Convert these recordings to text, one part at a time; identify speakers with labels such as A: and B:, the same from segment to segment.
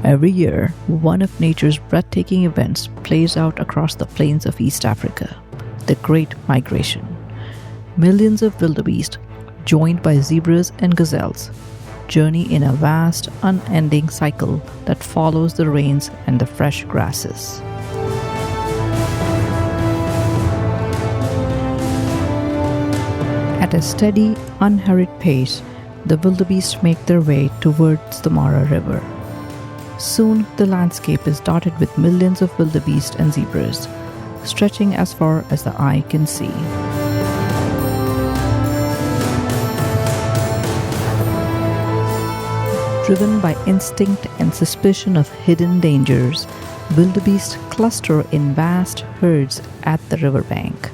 A: Every year, one of nature's breathtaking events plays out across the plains of East Africa, the Great Migration. Millions of wildebeest, joined by zebras and gazelles, journey in a vast, unending cycle that follows the rains and the fresh grasses. At a steady, unhurried pace, the wildebeest make their way towards the Mara River. Soon, the landscape is dotted with millions of wildebeest and zebras, stretching as far as the eye can see. Driven by instinct and suspicion of hidden dangers, wildebeest cluster in vast herds at the riverbank.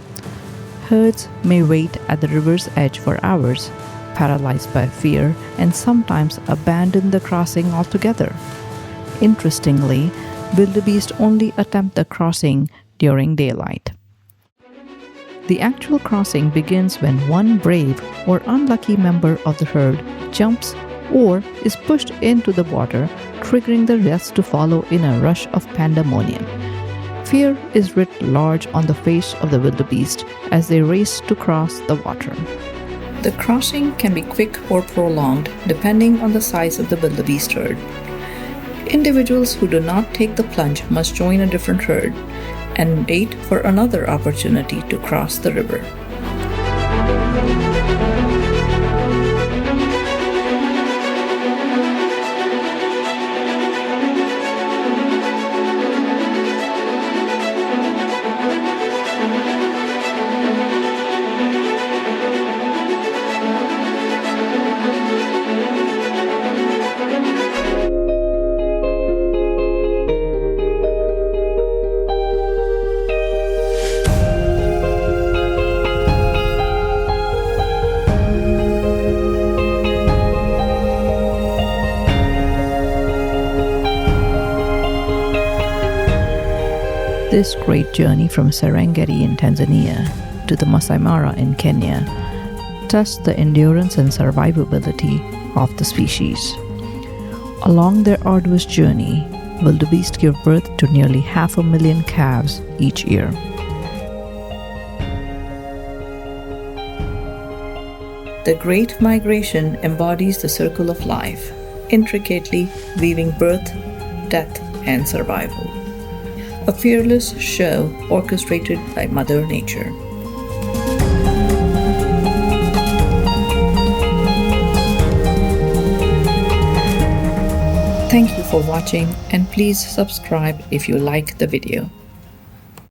A: Herds may wait at the river's edge for hours, paralyzed by fear, and sometimes abandon the crossing altogether. Interestingly, wildebeest only attempt the crossing during daylight. The actual crossing begins when one brave or unlucky member of the herd jumps or is pushed into the water, triggering the rest to follow in a rush of pandemonium. Fear is writ large on the face of the wildebeest as they race to cross the water. The crossing can be quick or prolonged depending on the size of the wildebeest herd. Individuals who do not take the plunge must join a different herd and wait for another opportunity to cross the river. This great journey from Serengeti in Tanzania to the Masai Mara in Kenya tests the endurance and survivability of the species. Along their arduous journey, wildebeest give birth to nearly 500,000 calves each year. The Great Migration embodies the circle of life, intricately weaving birth, death, and survival. A fearless show orchestrated by Mother Nature. Thank you for watching, and please subscribe if you like the video.